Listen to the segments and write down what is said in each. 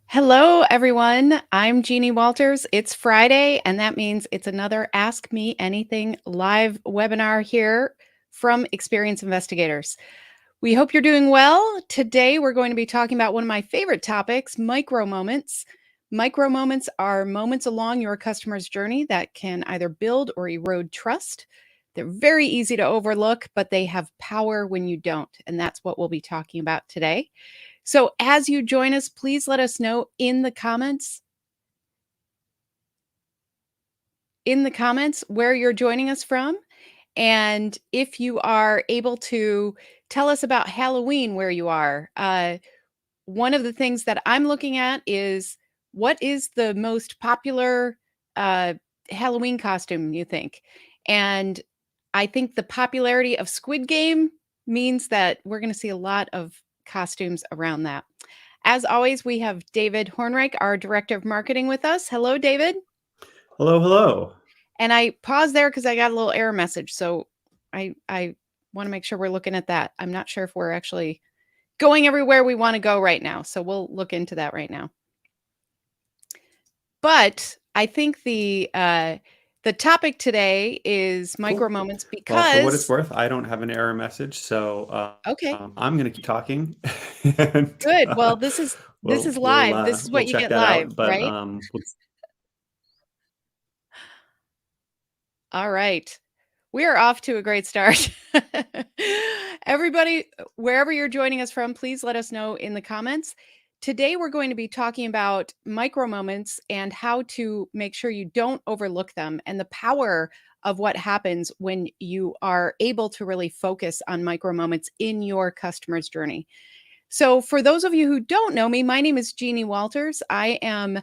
Hello, everyone. I'm Jeannie Walters. It's Friday, and that means it's another Ask Me Anything live webinar here from Experience Investigators. We hope you're doing well. Today, we're going to be talking about one of my favorite topics, micromoments. Micromoments are moments along your customer's journey that can either build or erode trust. They're very easy to overlook, but they have power when you don't. And that's what we'll be talking about today. So as you join us, please let us know in the comments where you're joining us from. And if you are able to tell us about Halloween where you are. One of the things that I'm looking at is what is the most popular uh, Halloween costume you think? And I think the popularity of Squid Game means that we're going to see a lot of costumes around that. As always, we have David Hornreich, our Director of Marketing, with us. Hello, David. Hello, hello. And I paused there because I got a little error message. So I want to make sure we're looking at that. I'm not sure if we're actually going everywhere we want to go right now. So we'll look into that right now. But I think the topic today is micro moments Well, for what it's because worth, I don't have an error message, so okay, I'm going to keep talking, and good. Well, this is live. This is we'll what you check get that live, out. But right? All right. We are off to a great start. Everybody, wherever you're joining us from, please let us know in the comments. Today, we're going to be talking about micro moments and how to make sure you don't overlook them and the power of what happens when you are able to really focus on micro moments in your customer's journey. So, for those of you who don't know me, my name is Jeannie Walters. I am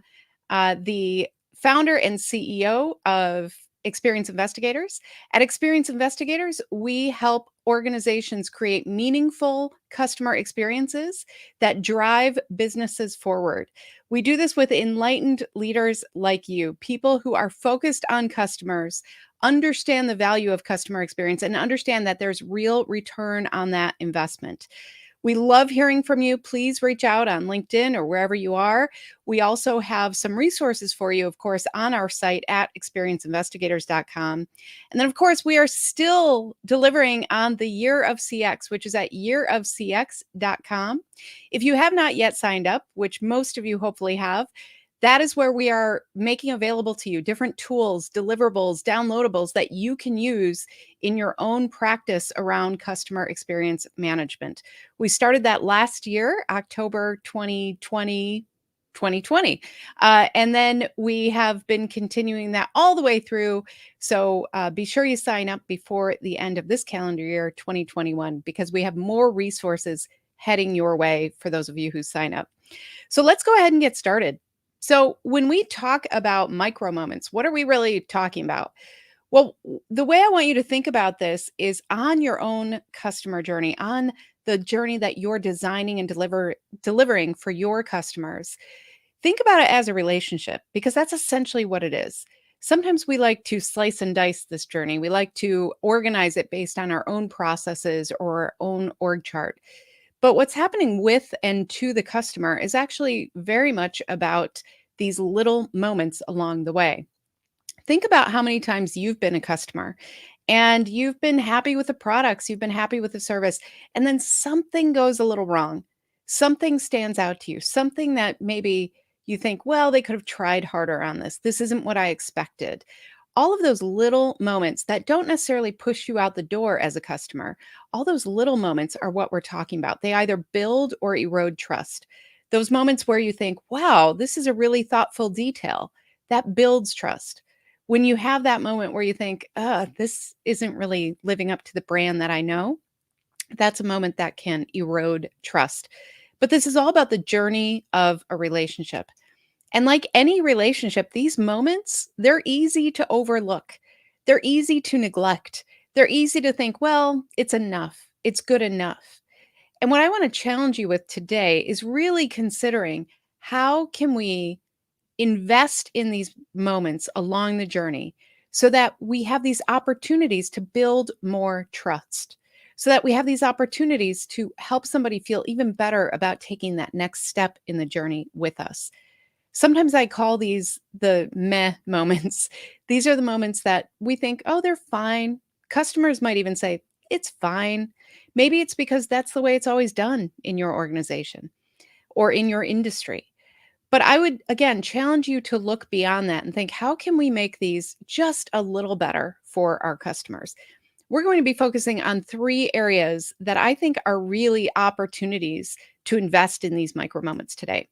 the founder and CEO of Experience Investigators. At Experience Investigators, we help organizations create meaningful customer experiences that drive businesses forward. We do this with enlightened leaders like you, people who are focused on customers, understand the value of customer experience, and understand that there's real return on that investment. We love hearing from you. Please reach out on LinkedIn or wherever you are. We also have some resources for you, of course, on our site at experienceinvestigators.com. And then, of course, we are still delivering on the Year of CX, which is at yearofcx.com. If you have not yet signed up, which most of you hopefully have, that is where we are making available to you different tools, deliverables, downloadables that you can use in your own practice around customer experience management. We started that last year, October 2020. And then we have been continuing that all the way through. So be sure you sign up before the end of this calendar year, 2021, because we have more resources heading your way for those of you who sign up. So let's go ahead and get started. So when we talk about micro moments, what are we really talking about? Well, the way I want you to think about this is on your own customer journey, on the journey that you're designing and delivering for your customers. Think about it as a relationship because that's essentially what it is. Sometimes we like to slice and dice this journey. We like to organize it based on our own processes or our own org chart. But what's happening with and to the customer is actually very much about these little moments along the way. Think about how many times you've been a customer and you've been happy with the products, you've been happy with the service, and then something goes a little wrong. Something stands out to you, something that maybe you think, well, they could have tried harder on this. This isn't what I expected. All of those little moments that don't necessarily push you out the door as a customer, all those little moments are what we're talking about. They either build or erode trust. Those moments where you think, wow, this is a really thoughtful detail that builds trust. When you have that moment where you think, this isn't really living up to the brand that I know, that's a moment that can erode trust. But this is all about the journey of a relationship. And like any relationship, these moments, they're easy to overlook. They're easy to neglect. They're easy to think, well, it's enough. It's good enough. And what I want to challenge you with today is really considering how can we invest in these moments along the journey so that we have these opportunities to build more trust. so that we have these opportunities to help somebody feel even better about taking that next step in the journey with us. Sometimes I call these the meh moments. These are the moments that we think, oh, they're fine. Customers might even say, it's fine. Maybe it's because that's the way it's always done in your organization or in your industry. But I would, again, challenge you to look beyond that and think, how can we make these just a little better for our customers? We're going to be focusing on 3 areas that I think are really opportunities to invest in these micro moments today.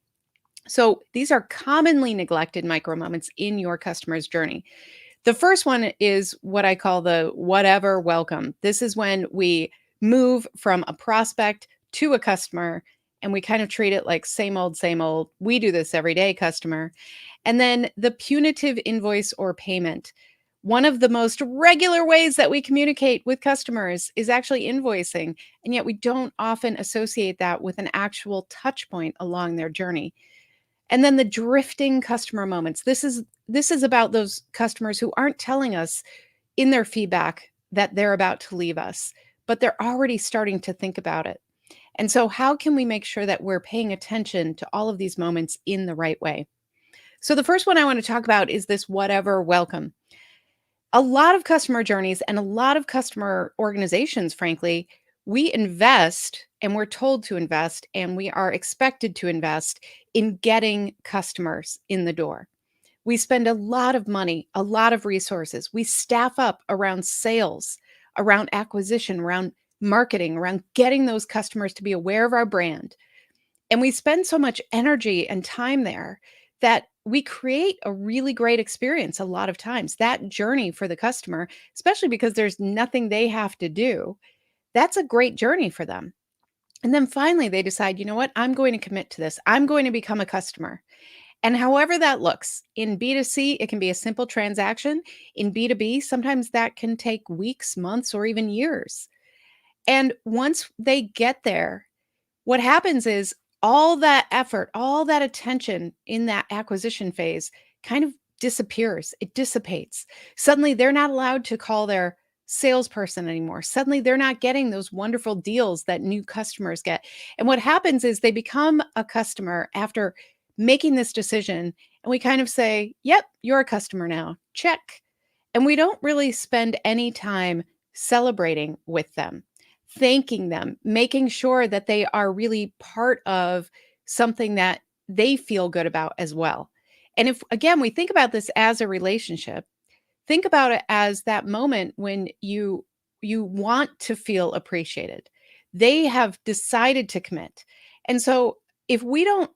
So these are commonly neglected micro moments in your customer's journey. The first one is what I call the whatever welcome. This is when we move from a prospect to a customer and we kind of treat it like same old, same old. We do this every day, customer. And then the punitive invoice or payment. One of the most regular ways that we communicate with customers is actually invoicing, and yet we don't often associate that with an actual touch point along their journey. And then the drifting customer moments. This is about those customers who aren't telling us in their feedback that they're about to leave us, but they're already starting to think about it. And so how can we make sure that we're paying attention to all of these moments in the right way? So the first one I want to talk about is this whatever welcome. A lot of customer journeys and a lot of customer organizations, frankly, we invest and we're told to invest and we are expected to invest in getting customers in the door. We spend a lot of money, a lot of resources. We staff up around sales, around acquisition, around marketing, around getting those customers to be aware of our brand. And we spend so much energy and time there that we create a really great experience a lot of times. That journey for the customer, especially because there's nothing they have to do, that's a great journey for them. And then finally, they decide, you know what? I'm going to commit to this. I'm going to become a customer. And however that looks, in B2C, it can be a simple transaction. In B2B, sometimes that can take weeks, months, or even years. And once they get there, what happens is all that effort, all that attention in that acquisition phase kind of disappears. It dissipates. Suddenly, they're not allowed to call their salesperson anymore. Suddenly, they're not getting those wonderful deals that new customers get. And what happens is they become a customer after making this decision. And we kind of say, yep, you're a customer now. Check. And we don't really spend any time celebrating with them, thanking them, making sure that they are really part of something that they feel good about as well. And if, again, we think about this as a relationship, think about it as that moment when you want to feel appreciated. They have decided to commit. And so if we don't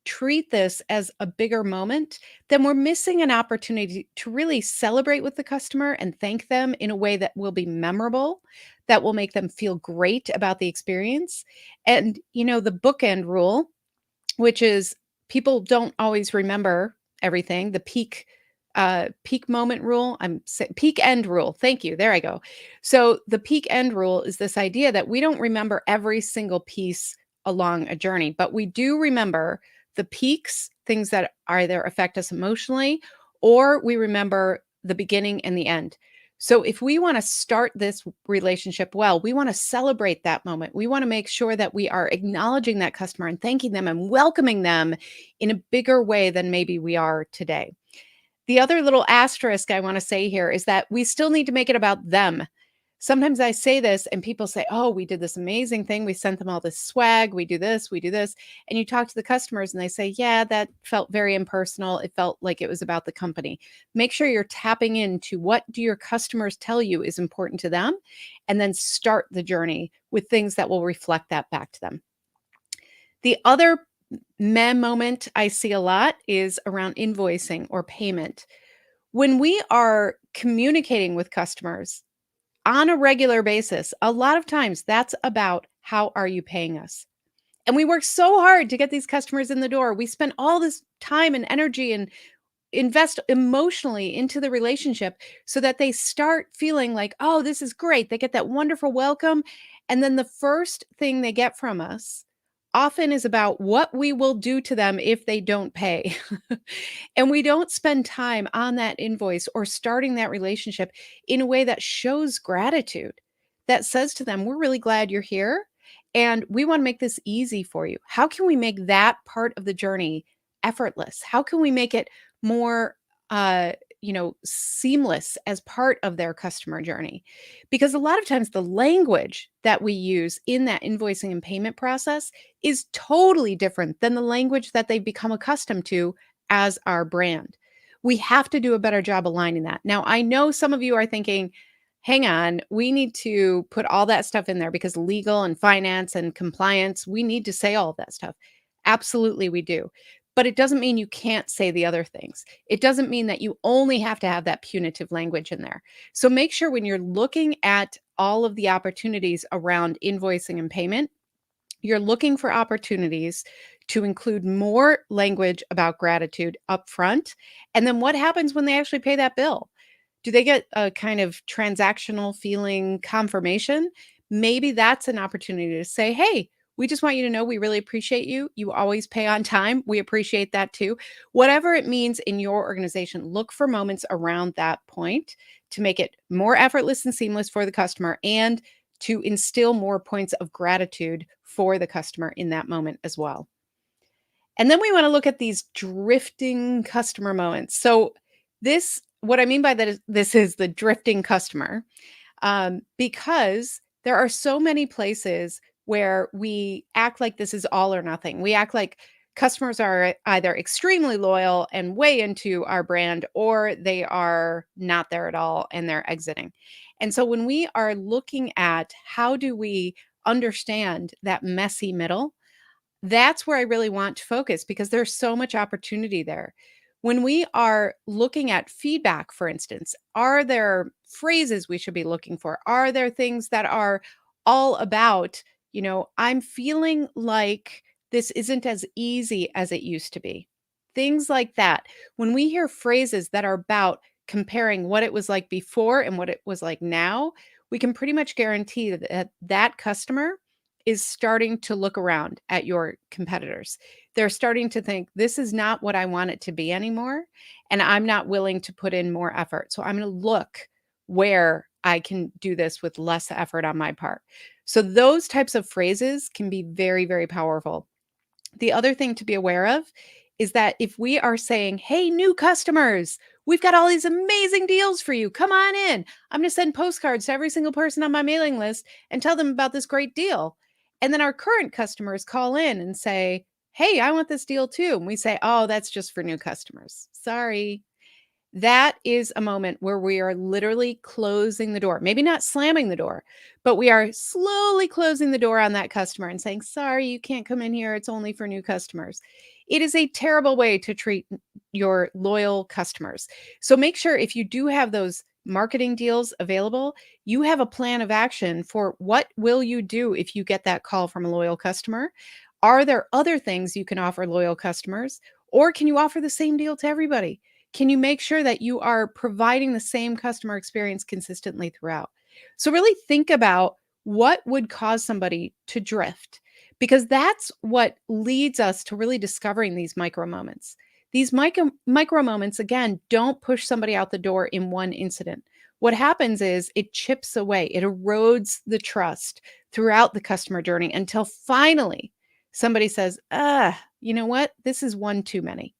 treat this as a bigger moment, then we're missing an opportunity to really celebrate with the customer and thank them in a way that will be memorable, that will make them feel great about the experience. And, the bookend rule, which is people don't always remember everything, the peak moment rule, peak end rule. Thank you. There I go. So the peak end rule is this idea that we don't remember every single piece along a journey, but we do remember the peaks, things that either affect us emotionally, or we remember the beginning and the end. So if we want to start this relationship well, we want to celebrate that moment. We want to make sure that we are acknowledging that customer and thanking them and welcoming them in a bigger way than maybe we are today. The other little asterisk I want to say here is that we still need to make it about them. Sometimes I say this and people say, oh, we did this amazing thing. We sent them all this swag. We do this, we do this. And you talk to the customers and they say, yeah, that felt very impersonal. It felt like it was about the company. Make sure you're tapping into what do your customers tell you is important to them, and then start the journey with things that will reflect that back to them. The other meh moment I see a lot is around invoicing or payment. When we are communicating with customers on a regular basis, a lot of times that's about how are you paying us? And we work so hard to get these customers in the door. We spend all this time and energy and invest emotionally into the relationship so that they start feeling like, oh, this is great. They get that wonderful welcome. And then the first thing they get from us often is about what we will do to them if they don't pay. And we don't spend time on that invoice or starting that relationship in a way that shows gratitude. that says to them, we're really glad you're here and we want to make this easy for you. How can we make that part of the journey effortless? How can we make it more seamless as part of their customer journey? Because a lot of times the language that we use in that invoicing and payment process is totally different than the language that they've become accustomed to as our brand. We have to do a better job aligning that. Now, I know some of you are thinking, hang on, we need to put all that stuff in there because legal and finance and compliance, we need to say all of that stuff. Absolutely, we do. But it doesn't mean you can't say the other things. It doesn't mean that you only have to have that punitive language in there. So make sure when you're looking at all of the opportunities around invoicing and payment, you're looking for opportunities to include more language about gratitude upfront. And then what happens when they actually pay that bill? Do they get a kind of transactional feeling confirmation? Maybe that's an opportunity to say, hey, we just want you to know we really appreciate you. You always pay on time. We appreciate that too. Whatever it means in your organization, look for moments around that point to make it more effortless and seamless for the customer and to instill more points of gratitude for the customer in that moment as well. And then we want to look at these drifting customer moments. So what I mean by that is this is the drifting customer, because there are so many places where we act like this is all or nothing. We act like customers are either extremely loyal and way into our brand, or they are not there at all and they're exiting. And so when we are looking at how do we understand that messy middle, that's where I really want to focus because there's so much opportunity there. When we are looking at feedback, for instance, are there phrases we should be looking for? Are there things that are all about, I'm feeling like this isn't as easy as it used to be? Things like that. When we hear phrases that are about comparing what it was like before and what it was like now, we can pretty much guarantee that that customer is starting to look around at your competitors. They're starting to think, this is not what I want it to be anymore. And I'm not willing to put in more effort. So I'm going to look where I can do this with less effort on my part. So those types of phrases can be very, very powerful. The other thing to be aware of is that if we are saying, hey, new customers, we've got all these amazing deals for you. Come on in. I'm going to send postcards to every single person on my mailing list and tell them about this great deal. And then our current customers call in and say, hey, I want this deal too. And we say, oh, that's just for new customers. Sorry. That is a moment where we are literally closing the door, maybe not slamming the door, but we are slowly closing the door on that customer and saying, sorry, you can't come in here. It's only for new customers. It is a terrible way to treat your loyal customers. So make sure if you do have those marketing deals available, you have a plan of action for what will you do if you get that call from a loyal customer? Are there other things you can offer loyal customers? Or can you offer the same deal to everybody? Can you make sure that you are providing the same customer experience consistently throughout? So really think about what would cause somebody to drift, because that's what leads us to really discovering these micro moments. These micro moments, again, don't push somebody out the door in one incident. What happens is it chips away, it erodes the trust throughout the customer journey until finally somebody says, you know what? This is one too many.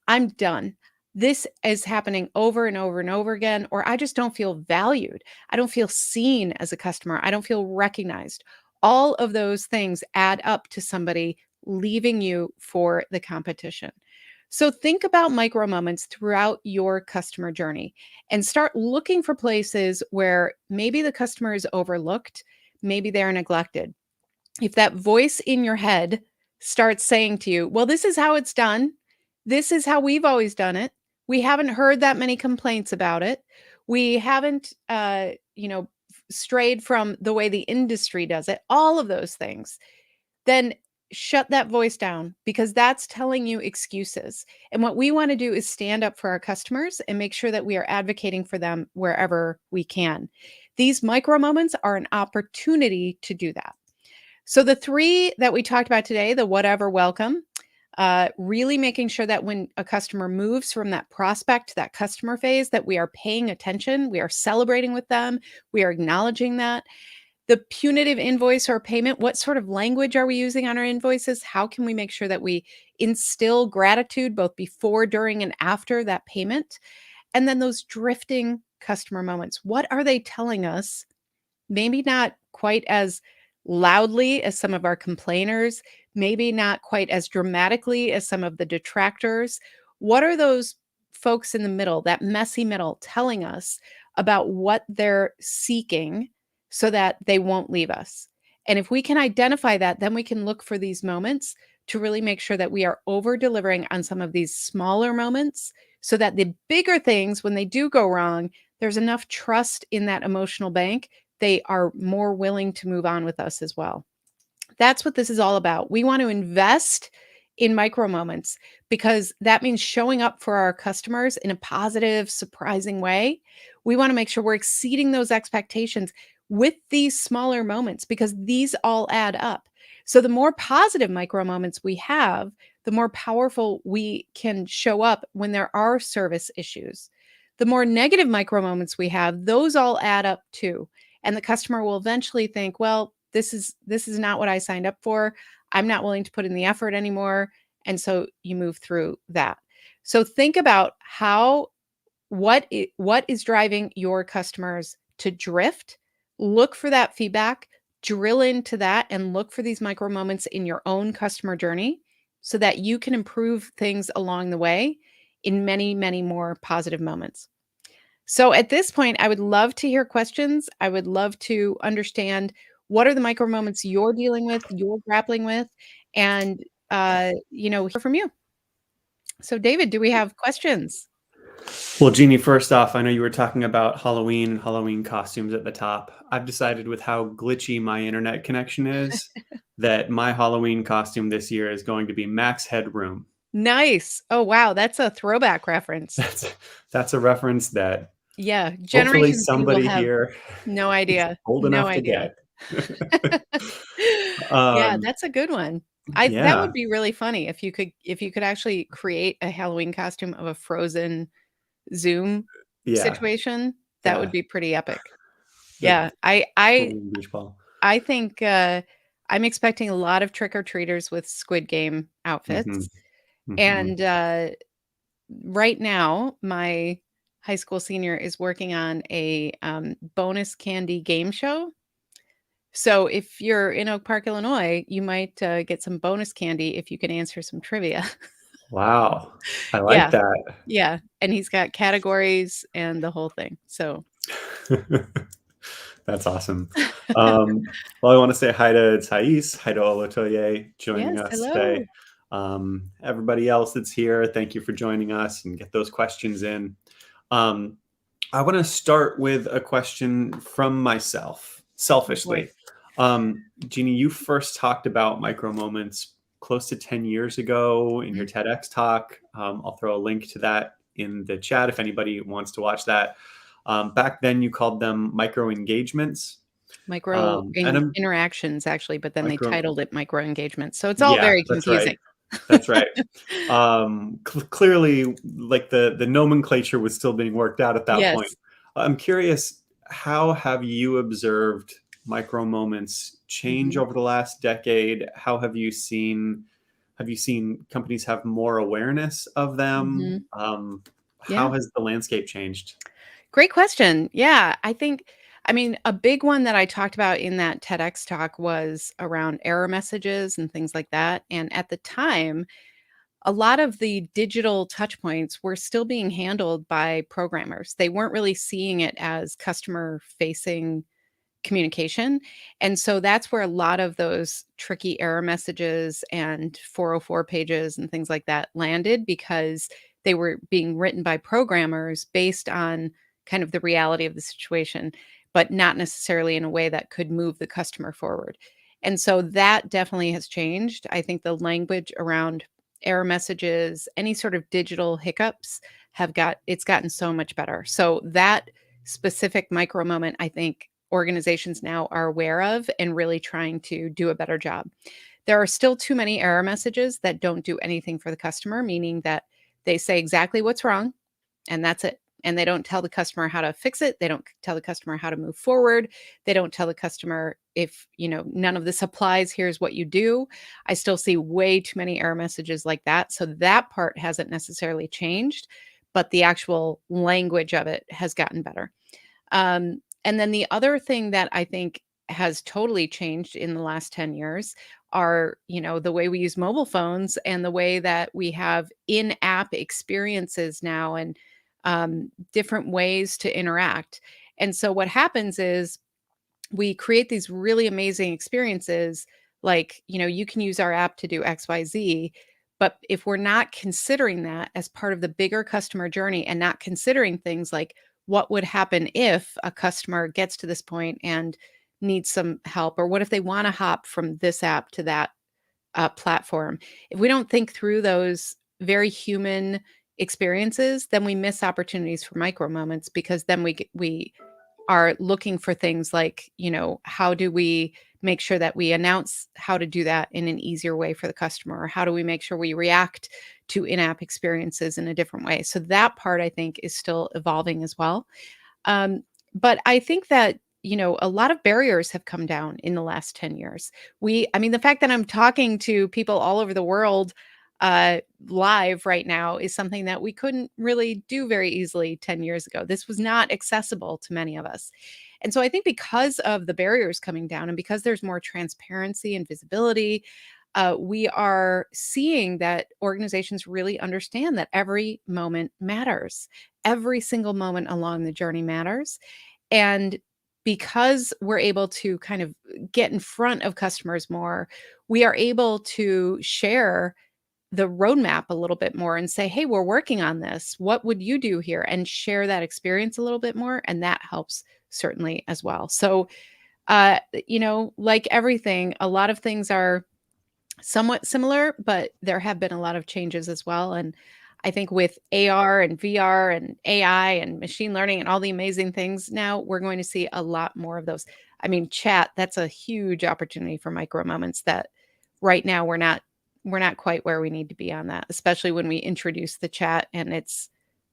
I'm done. This is happening over and over and over again, or I just don't feel valued. I don't feel seen as a customer. I don't feel recognized. All of those things add up to somebody leaving you for the competition. So think about micro moments throughout your customer journey and start looking for places where maybe the customer is overlooked, maybe they're neglected. If that voice in your head starts saying to you, well, this is how it's done. This is how we've always done it. We haven't heard that many complaints about it. We haven't, strayed from the way the industry does it, all of those things. Then shut that voice down because that's telling you excuses. And what we want to do is stand up for our customers and make sure that we are advocating for them wherever we can. These micro moments are an opportunity to do that. So the three that we talked about today, the whatever welcome, really making sure that when a customer moves from that prospect to that customer phase, that we are paying attention, we are celebrating with them, we are acknowledging that. The punitive invoice or payment, what sort of language are we using on our invoices? How can we make sure that we instill gratitude both before, during, and after that payment? And then those drifting customer moments. What are they telling us? Maybe not quite as loudly as some of our complainers, maybe not quite as dramatically as some of the detractors. What are those folks in the middle, that messy middle, telling us about what they're seeking so that they won't leave us? And if we can identify that, then we can look for these moments to really make sure that we are over delivering on some of these smaller moments so that the bigger things, when they do go wrong, there's enough trust in that emotional bank, they are more willing to move on with us as well. That's what this is all about. We want to invest in micro moments because that means showing up for our customers in a positive, surprising way. We want to make sure we're exceeding those expectations with these smaller moments because these all add up. So the more positive micro moments we have, the more powerful we can show up when there are service issues. The more negative micro moments we have, those all add up too. And the customer will eventually think, well, this is not what I signed up for. I'm not willing to put in the effort anymore. And so you move through that. So think about what is driving your customers to drift. Look for that feedback, drill into that, and look for these micro moments in your own customer journey so that you can improve things along the way in many, many more positive moments. So at this point, I would love to hear questions. I would love to understand what are the micro moments you're dealing with, you're grappling with, and hear from you. So David, do we have questions? Well, Jeannie, first off, I know you were talking about Halloween and Halloween costumes at the top. I've decided with how glitchy my internet connection is that my Halloween costume this year is going to be Max Headroom. Nice. Oh wow, that's a throwback reference. That's a reference that Yeah, hopefully Generation Z will somebody have here no is idea. old No enough to idea. get. Yeah, um, that's a good one. I that yeah, would be really funny if you could actually create a Halloween costume of a frozen Zoom yeah, situation. That would yeah. be pretty epic. The Yeah, I Halloween beach ball. I think, I'm expecting a lot of trick-or-treaters with Squid Game Hmm. outfits, Hmm. and, right now, my high school senior is working on a, bonus candy game show. So if you're in Oak Park, Illinois, you might, get some bonus candy if you can answer some trivia. Wow, I like Yeah, that. yeah, and he's got categories and the whole thing, so That's awesome. Well, I want to say hi to Thais, hi to Olotoye joining Yes, us today. hello. Everybody else that's here, thank you for joining us and get those questions in. Um, I want to start with a question from myself, Oh, boy. selfishly. Jeannie, you first talked about micro moments close to 10 years ago in your Mhm. TEDx talk. I'll throw a link to that in the chat if anybody wants to watch that. Back then, you called them micro engagements. Micro And in I'm interactions, actually, but then they micro, titled it micro engagement, so it's all yeah, very that's right. confusing. That's right. Clearly, like the nomenclature was still being worked out at that point. Yes. I'm curious, how have you observed micro moments change Mhm, over the last decade? How have you seen companies have more awareness of them? mhm. How Yeah. has the landscape changed? Great question. Yeah, I mean, a big one that I talked about in that TEDx talk was around error messages and things like that, and at the time, a lot of the digital touch points were still being handled by programmers. They weren't really seeing it as customer-facing communication. And so that's where a lot of those tricky error messages and 404 pages and things like that landed because they were being written by programmers based on kind of the reality of the situation, but not necessarily in a way that could move the customer forward. And so that definitely has changed. I think the language around error messages, any sort of digital hiccups it's gotten so much better. So that specific micro moment, I think organizations now are aware of and really trying to do a better job. There are still too many error messages that don't do anything for the customer, meaning that they say exactly what's wrong and that's it. and they don't tell the customer how to fix it. They don't tell the customer how to move forward. They don't tell the customer if, none of this applies, here's what you do. I still see way too many error messages like that. So that part hasn't necessarily changed, but the actual language of it has gotten better. And then the other thing that I think has totally changed in the last 10 years are, the way we use mobile phones and the way that we have in-app experiences now, and different ways to interact. And so what happens is we create these really amazing experiences, like, you can use our app to do XYZ. But if we're not considering that as part of the bigger customer journey, and not considering things like what would happen if a customer gets to this point and needs some help, or what if they want to hop from this app to that platform, if we don't think through those very human experiences, then we miss opportunities for micro moments, because then we are looking for things like, how do we make sure that we announce how to do that in an easier way for the customer? Or how do we make sure we react to in-app experiences in a different way? So that part, I think, is still evolving as well. But I think that, a lot of barriers have come down in the last 10 years. The fact that I'm talking to people all over the world live right now is something that we couldn't really do very easily 10 years ago. This was not accessible to many of us. And so I think because of the barriers coming down, and because there's more transparency and visibility, we are seeing that organizations really understand that every moment matters. Every single moment along the journey matters. And because we're able to kind of get in front of customers more, we are able to share the roadmap a little bit more and say, hey, we're working on this. What would you do here? And share that experience a little bit more. And that helps certainly as well. So, like everything, a lot of things are somewhat similar, but there have been a lot of changes as well. And I think with AR and VR and AI and machine learning and all the amazing things now, we're going to see a lot more of those. Chat, that's a huge opportunity for micro moments that right now we're not quite where we need to be on that, especially when we introduce the chat and it's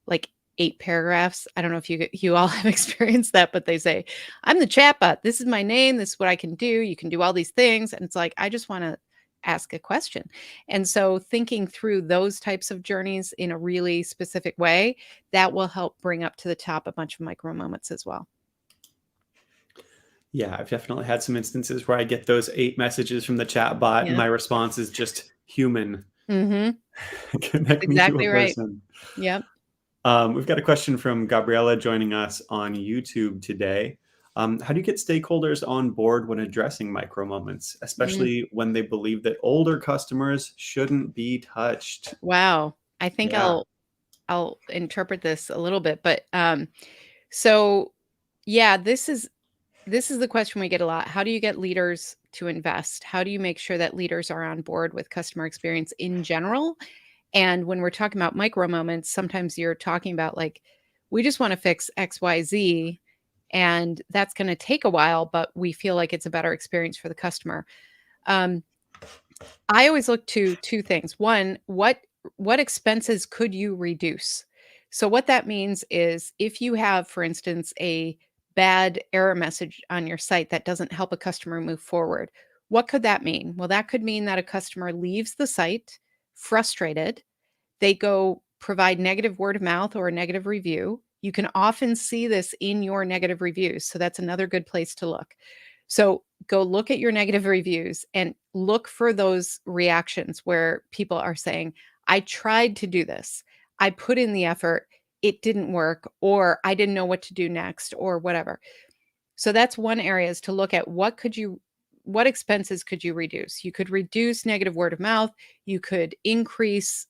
like 8 paragraphs. I don't know if you all have experienced that, but they say, I'm the chatbot. This is my name. This is what I can do. You can do all these things. And it's like, I just want to ask a question. And so thinking through those types of journeys in a really specific way, that will help bring up to the top a bunch of micro moments as well. Yeah, I've definitely had some instances where I get those 8 messages from the chat bot, and Yeah. my response is just human. Mm-hmm. Connect me to a Exactly right. person. Yep. We've got a question from Gabriella joining us on YouTube today. How do you get stakeholders on board when addressing micro moments, Mm. especially when they believe that older customers shouldn't be touched? Wow. I think Yeah. I'll interpret this a little bit, but so yeah, this is the question we get a lot. How do you get leaders to invest? How do you make sure that leaders are on board with customer experience in general? And when we're talking about micro moments, sometimes you're talking about like, we just want to fix XYZ, and that's going to take a while, but we feel like it's a better experience for the customer. Um, I always look to two things. One, what expenses could you reduce? So what that means is if you have, for instance, a bad error message on your site that doesn't help a customer move forward, what could that mean? Well, that could mean that a customer leaves the site frustrated. They go provide negative word of mouth or a negative review. You can often see this in your negative reviews. So that's another good place to look. So go look at your negative reviews and look for those reactions where people are saying, I tried to do this. I put in the effort. It didn't work, or I didn't know what to do next, or whatever. So that's one area, is to look at what expenses could you reduce? You could reduce negative word of mouth. You could increase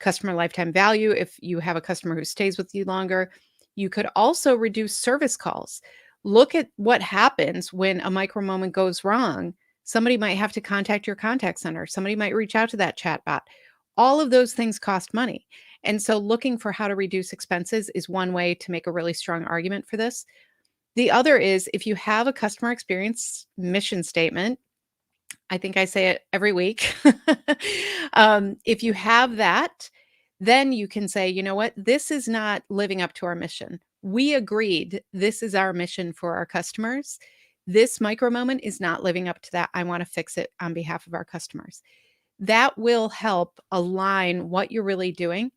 customer lifetime value if you have a customer who stays with you longer. You could also reduce service calls. Look at what happens when a micro moment goes wrong. Somebody might have to contact your contact center. Somebody might reach out to that chatbot. All of those things cost money. And so looking for how to reduce expenses is one way to make a really strong argument for this. The other is, if you have a customer experience mission statement, I think I say it every week. If you have that, then you can say, you know what, this is not living up to our mission. We agreed this is our mission for our customers. This micro moment is not living up to that. I want to fix it on behalf of our customers. That will help align what you're really doing.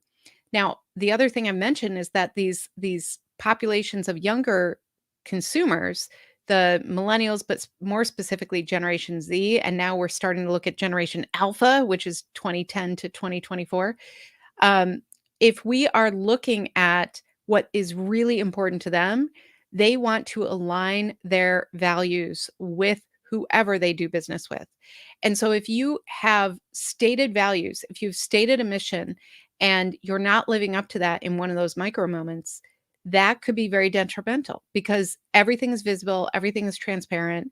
Now, the other thing I mentioned is that these populations of younger consumers, the millennials, but more specifically Generation Z, and now we're starting to look at Generation Alpha, which is 2010 to 2024. Um, if we are looking at what is really important to them, they want to align their values with whoever they do business with. And so if you have stated values, if you've stated a mission and you're not living up to that in one of those micro moments, that could be very detrimental because everything is visible, everything is transparent.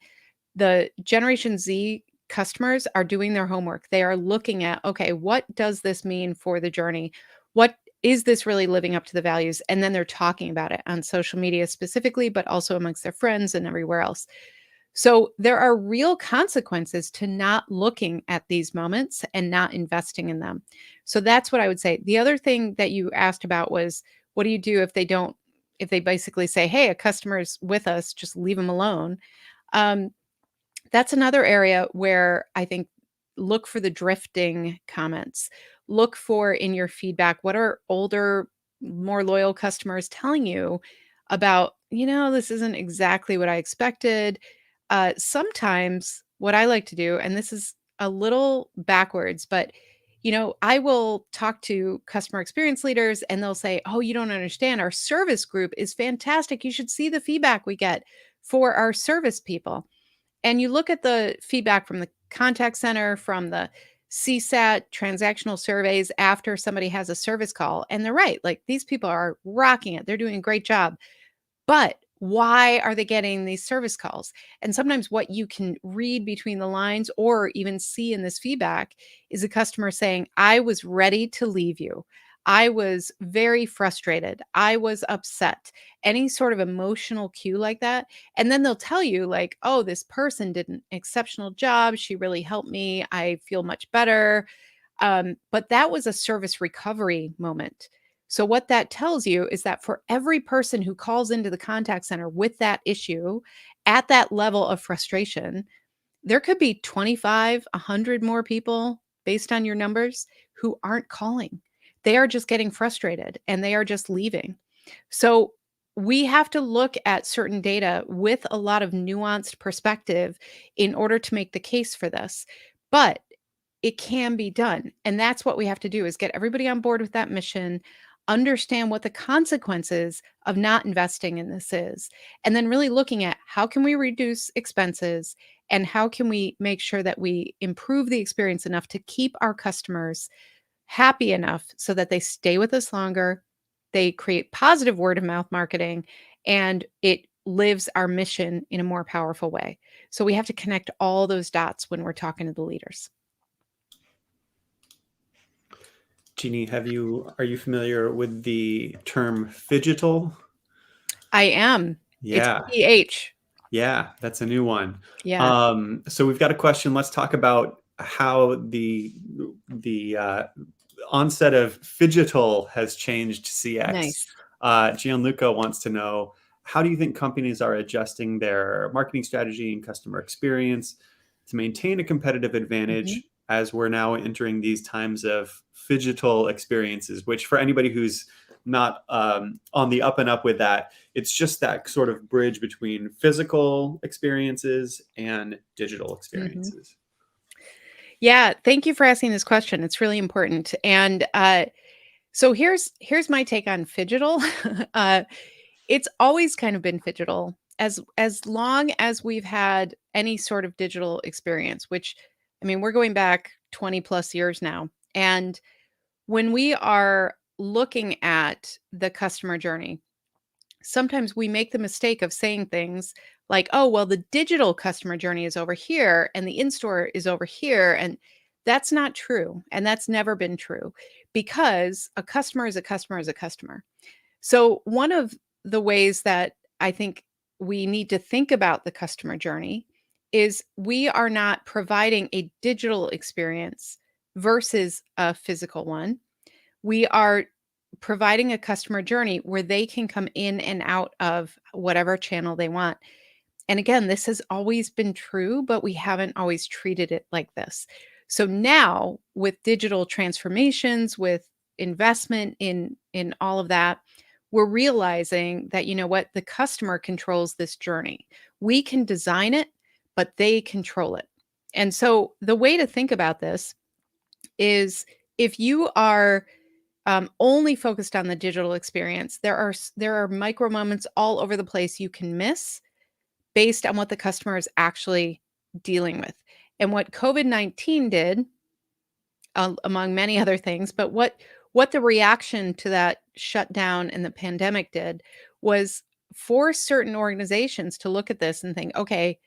The Generation Z customers are doing their homework. They are looking at, okay, what does this mean for the journey? What is this really living up to the values? And then they're talking about it on social media specifically, but also amongst their friends and everywhere else. So there are real consequences to not looking at these moments and not investing in them. So that's what I would say. The other thing that you asked about was, what do you do if they don't, if they basically say, hey, a customer's with us, just leave them alone. Um, that's another area where I think look for the drifting comments. Look for in your feedback, what are older, more loyal customers telling you about, this isn't exactly what I expected. Sometimes what I like to do, and this is a little backwards, but I will talk to customer experience leaders and they'll say, oh, you don't understand. Our service group is fantastic. You should see the feedback we get for our service people. And you look at the feedback from the contact center, from the CSAT transactional surveys after somebody has a service call, and they're right. Like these people are rocking it. They're doing a great job. But why are they getting these service calls? And sometimes what you can read between the lines or even see in this feedback is a customer saying, I was ready to leave you. I was very frustrated. I was upset. Any sort of emotional cue like that. And then they'll tell you, like, oh, this person did an exceptional job. She really helped me. I feel much better. But that was a service recovery moment. So, what that tells you is that for every person who calls into the contact center with that issue at that level of frustration, there could be 25, 100 more people based on your numbers who aren't calling. They are just getting frustrated and they are just leaving. So, we have to look at certain data with a lot of nuanced perspective in order to make the case for this. But it can be done. And that's what we have to do is get everybody on board with that mission, understand what the consequences of not investing in this is, and then really looking at how can we reduce expenses and how can we make sure that we improve the experience enough to keep our customers happy enough so that they stay with us longer, they create positive word of mouth marketing, and it lives our mission in a more powerful way. So we have to connect all those dots when we're talking to the leaders. Jeannie, are you familiar with the term phygital? I am. It's Yeah, PH. yeah, that's a new one. Yeah. So we've got a question. Let's talk about how the onset of phygital has changed CX. Nice. Gianluca wants to know, how do you think companies are adjusting their marketing strategy and customer experience to maintain a competitive Mhm. advantage as we're now entering these times of phygital experiences, which for anybody who's not on the up and up with that, it's just that sort of bridge between physical experiences and digital Mhm. experiences. Yeah, thank you for asking this question. It's really important. And so here's my take on phygital. uh, it's always kind of been phygital as long as we've had any sort of digital experience. Which, I mean, we're going back 20 plus years now, and when we are looking at the customer journey, sometimes we make the mistake of saying things like, oh, well, the digital customer journey is over here and the in store is over here. And that's not true. And that's never been true because a customer is a customer is a customer. So, one of the ways that I think we need to think about the customer journey is we are not providing a digital experience versus a physical one. We are providing a customer journey where they can come in and out of whatever channel they want. And again, this has always been true, but we haven't always treated it like this. So now with digital transformations, with investment in all of that, we're realizing that you know what, the customer controls this journey. We can design it, but they control it. And so the way to think about this is if you are only focused on the digital experience, there are micro moments all over the place you can miss based on what the customer is actually dealing with. And what COVID-19 did, among many other things, but what the reaction to that shutdown and the pandemic did was force certain organizations to look at this and think, okay,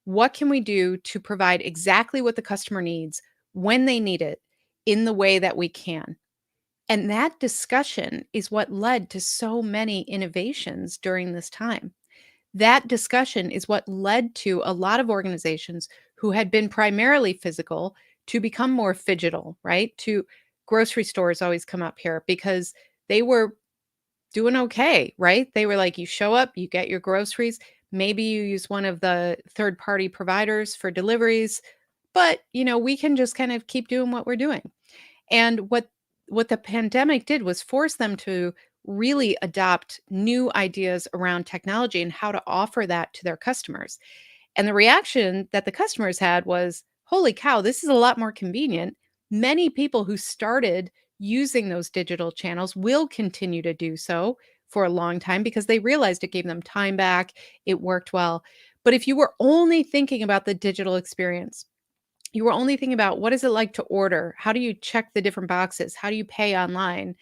what can we do to provide exactly what the customer needs when they need it in the way that we can? And that discussion is what led to so many innovations during this time. That discussion is what led to a lot of organizations who had been primarily physical to become more phygital, right? To grocery stores always come up here because they were doing okay, right? They were like, you show up, you get your groceries. Maybe you use one of the third party providers for deliveries, but we can just kind of keep doing what we're doing. And what the pandemic did was force them to really adopt new ideas around technology and how to offer that to their customers. And the reaction that the customers had was, holy cow, this is a lot more convenient. Many people who started using those digital channels will continue to do so for a long time because they realized it gave them time back, it worked well. But if you were only thinking about the digital experience, you were only thinking about what is it like to order? How do you check the different boxes? How do you pay online?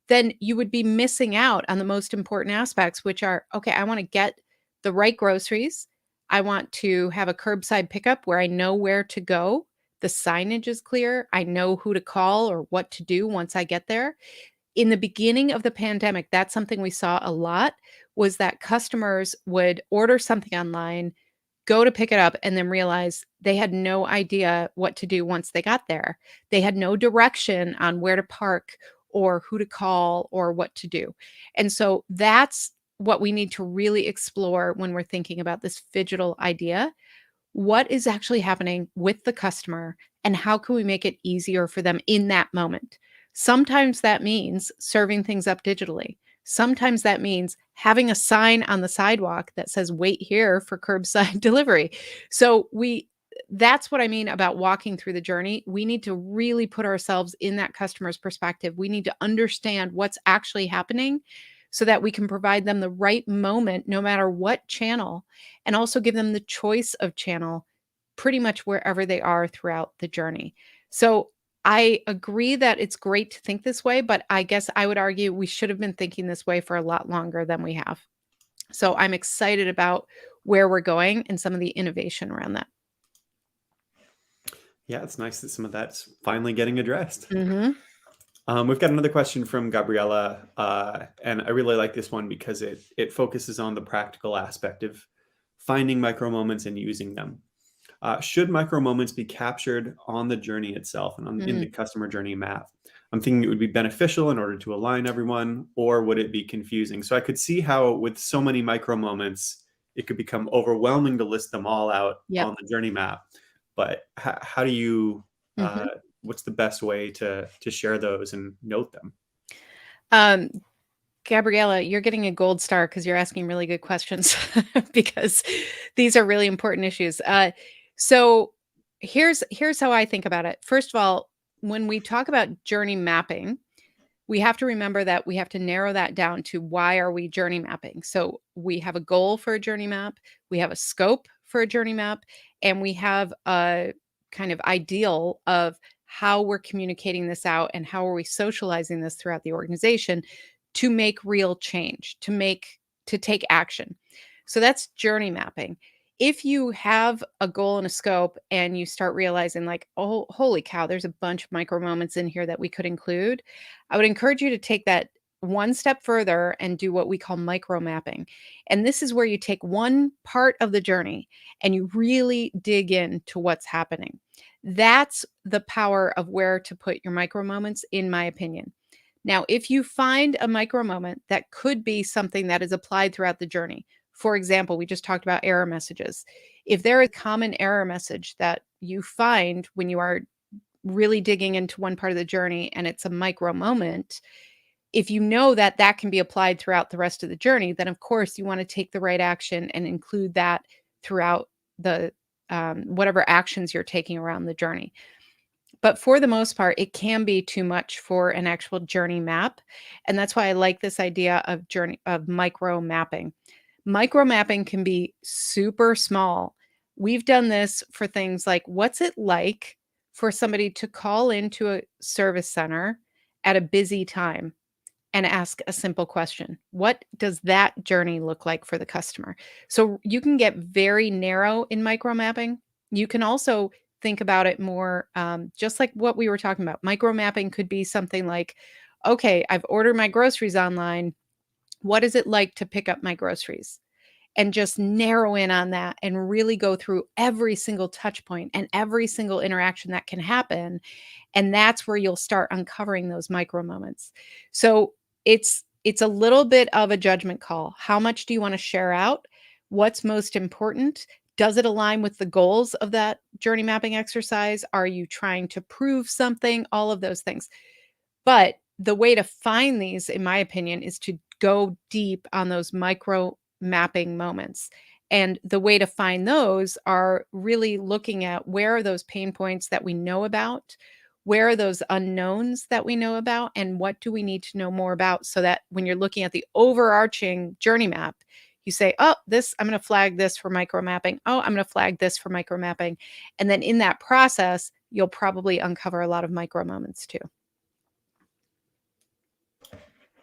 Then you would be missing out on the most important aspects, which are, okay, I want to get the right groceries. I want to have a curbside pickup where I know where to go. The signage is clear. I know who to call or what to do once I get there. In the beginning of the pandemic, that's something we saw a lot was that customers would order something online, go to pick it up, and then realize they had no idea what to do once they got there. They had no direction on where to park or who to call or what to do. And so that's what we need to really explore when we're thinking about this phygital idea. What is actually happening with the customer and how can we make it easier for them in that moment? Sometimes that means serving things up digitally. Sometimes that means having a sign on the sidewalk that says wait here for curbside delivery. So that's what I mean about walking through the journey. We need to really put ourselves in that customer's perspective. We need to understand what's actually happening so that we can provide them the right moment no matter what channel, and also give them the choice of channel pretty much wherever they are throughout the journey. So I agree that it's great to think this way, but I guess I would argue we should have been thinking this way for a lot longer than we have. So I'm excited about where we're going and some of the innovation around that. Yeah, it's nice that some of that's finally getting addressed. Mhm. We've got another question from Gabriella, and I really like this one because it focuses on the practical aspect of finding micro moments and using them. Should micro moments be captured on the journey itself and in the Mm. customer journey map? I'm thinking it would be beneficial in order to align everyone, or would it be confusing? So I could see how, with so many micro moments, it could become overwhelming to list them all out Yep. on the journey map. But how do you? Mhm. What's the best way to share those and note them? Um, Gabriella, you're getting a gold star because you're asking really good questions because these are really important issues. So here's how I think about it. First of all, when we talk about journey mapping, we have to remember that we have to narrow that down to why are we journey mapping. So we have a goal for a journey map, we have a scope for a journey map, and we have a kind of ideal of how we're communicating this out and how are we socializing this throughout the organization to make real change, to take action. So that's journey mapping. If you have a goal and a scope and you start realizing like, oh, holy cow, there's a bunch of micro moments in here that we could include, I would encourage you to take that one step further and do what we call micro mapping. And this is where you take one part of the journey and you really dig into what's happening. That's the power of where to put your micro moments, in my opinion. Now, if you find a micro moment that could be something that is applied throughout the journey, for example, we just talked about error messages. If there is a common error message that you find when you are really digging into one part of the journey and it's a micro moment, if you know that that can be applied throughout the rest of the journey, then of course you want to take the right action and include that throughout the whatever actions you're taking around the journey. But for the most part, it can be too much for an actual journey map. And that's why I like this idea of micro mapping. Micro mapping can be super small. We've done this for things like, what's it like for somebody to call into a service center at a busy time and ask a simple question? What does that journey look like for the customer? So you can get very narrow in micro mapping. You can also think about it more, just like what we were talking about. Micro mapping could be something like, okay, I've ordered my groceries online. What is it like to pick up my groceries? And just narrow in on that and really go through every single touch point and every single interaction that can happen. And that's where you'll start uncovering those micro moments. So it's a little bit of a judgment call. How much do you want to share out? What's most important? Does it align with the goals of that journey mapping exercise? Are you trying to prove something? All of those things. But the way to find these, in my opinion, is to go deep on those micro mapping moments. And the way to find those are really looking at where are those pain points that we know about, where are those unknowns that we know about, and what do we need to know more about so that when you're looking at the overarching journey map, you say, oh, this, I'm going to flag this for micro mapping. Oh, I'm going to flag this for micro mapping. And then in that process, you'll probably uncover a lot of micro moments too.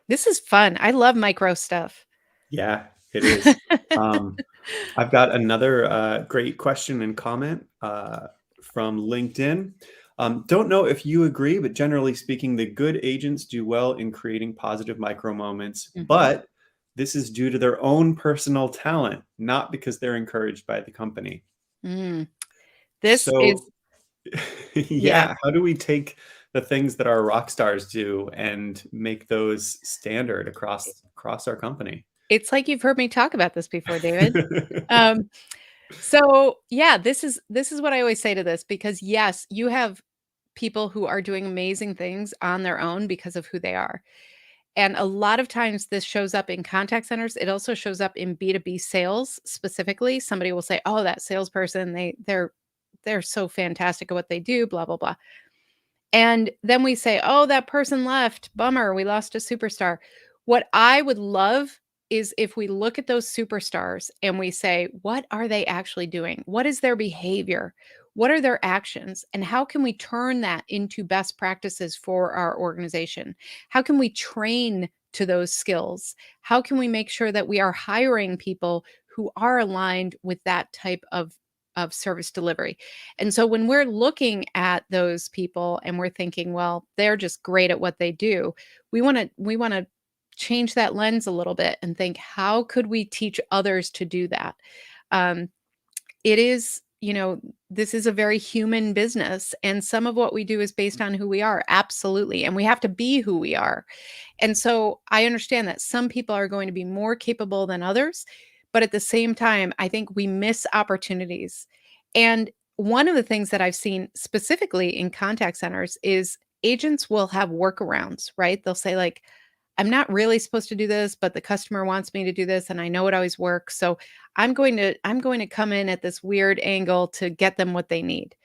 This is fun. I love micro stuff. Yeah, it is. Um, I've got another great question and comment from LinkedIn. Don't know if you agree, but generally speaking, the good agents do well in creating positive micro moments, Mhm. but this is due to their own personal talent, not because they're encouraged by the company. Mm. This is So, yeah, yeah, how do we take the things that our rock stars do and make those standard across our company? it's like you've heard me talk about this before, David. Um, so yeah, this is what I always say to this because yes, you have people who are doing amazing things on their own because of who they are. And a lot of times this shows up in contact centers. It also shows up in B2B sales specifically. Somebody will say, "Oh, that salesperson, they're so fantastic at what they do, blah blah blah." And then we say, "Oh, that person left. Bummer, we lost a superstar." What I would love is if we look at those superstars and we say, "What are they actually doing? What is their behavior? What are their actions? And how can we turn that into best practices for our organization? How can we train to those skills? How can we make sure that we are hiring people who are aligned with that type of service delivery?" And so when we're looking at those people and we're thinking, well, they're just great at what they do, we want to change that lens a little bit and think, how could we teach others to do that? Um, it is, this is a very human business, and some of what we do is based on who we are, absolutely, and we have to be who we are. And so I understand that some people are going to be more capable than others, but at the same time, I think we miss opportunities. And one of the things that I've seen specifically in contact centers is agents will have workarounds, right? They'll say, like, I'm not really supposed to do this, but the customer wants me to do this and I know it always works. So I'm going to come in at this weird angle to get them what they need.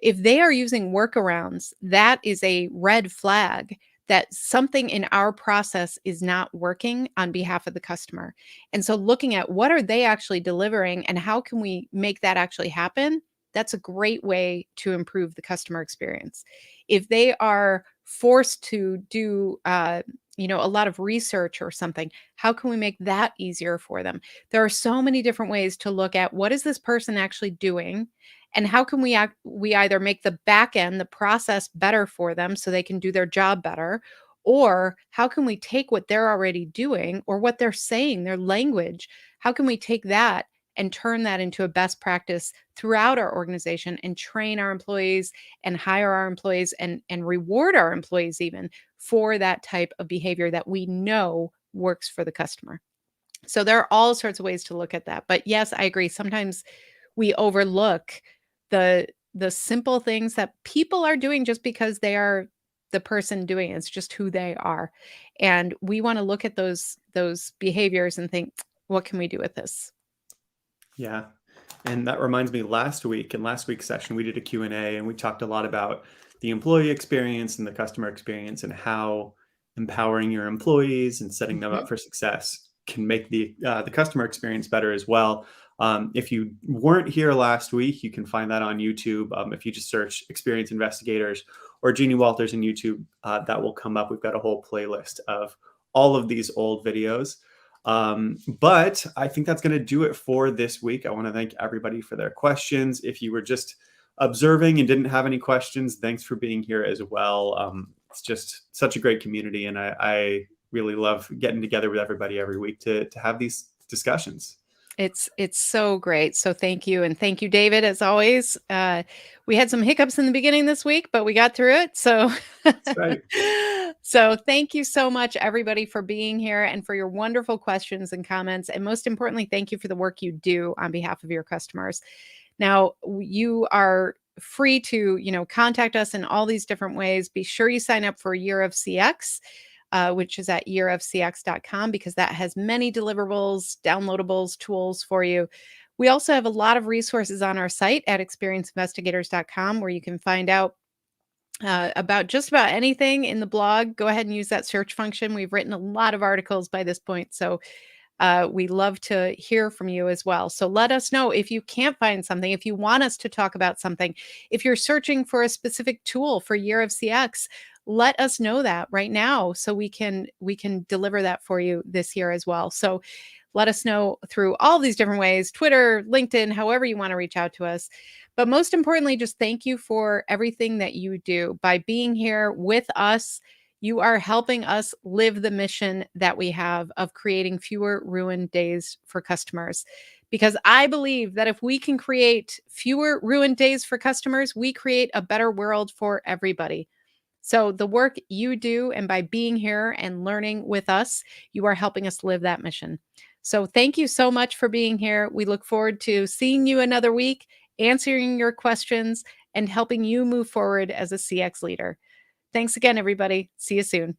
If they are using workarounds, that is a red flag that something in our process is not working on behalf of the customer. And so looking at what are they actually delivering and how can we make that actually happen? That's a great way to improve the customer experience. If they are forced to do a lot of research or something, how can we make that easier for them? There are so many different ways to look at what is this person actually doing and how can we either make the back end, the process better for them so they can do their job better, or how can we take what they're already doing or what they're saying, their language, how can we take that and turn that into a best practice throughout our organization and train our employees and hire our employees and reward our employees even for that type of behavior that we know works for the customer. So there are all sorts of ways to look at that. But yes, I agree. Sometimes we overlook the simple things that people are doing just because they are the person doing it. It's just who they are. And we want to look at those behaviors and think, what can we do with this? Yeah. And that reminds me, last week, in last week's session, we did a Q&A and we talked a lot about the employee experience and the customer experience and how empowering your employees and setting them Mhm. up for success can make the customer experience better as well. If you weren't here last week, you can find that on YouTube. If you just search Experience Investigators or Jeannie Walters in YouTube, that will come up. We've got a whole playlist of all of these old videos. But I think that's going to do it for this week. I want to thank everybody for their questions. If you were just observing and didn't have any questions, thanks for being here as well. It's just such a great community, and I really love getting together with everybody every week to have these discussions. It's so great. So thank you. And thank you, David, as always. We had some hiccups in the beginning this week, but we got through it. So That's right. so thank you so much, everybody, for being here and for your wonderful questions and comments. And most importantly, thank you for the work you do on behalf of your customers. Now, you are free to, contact us in all these different ways. Be sure you sign up for Year of CX. Which is at yearofcx.com, because that has many deliverables, downloadables, tools for you. We also have a lot of resources on our site at experienceinvestigators.com where you can find out about just about anything in the blog. Go ahead and use that search function. We've written a lot of articles by this point, so we love to hear from you as well. So let us know if you can't find something, if you want us to talk about something, if you're searching for a specific tool for Year of CX, let us know that right now so we can deliver that for you this year as well. So let us know through all these different ways, Twitter, LinkedIn, however you want to reach out to us. But most importantly, just thank you for everything that you do. By being here with us, you are helping us live the mission that we have of creating fewer ruined days for customers. Because I believe that if we can create fewer ruined days for customers, we create a better world for everybody. So the work you do, and by being here and learning with us, you are helping us live that mission. So thank you so much for being here. We look forward to seeing you another week, answering your questions, and helping you move forward as a CX leader. Thanks again, everybody. See you soon.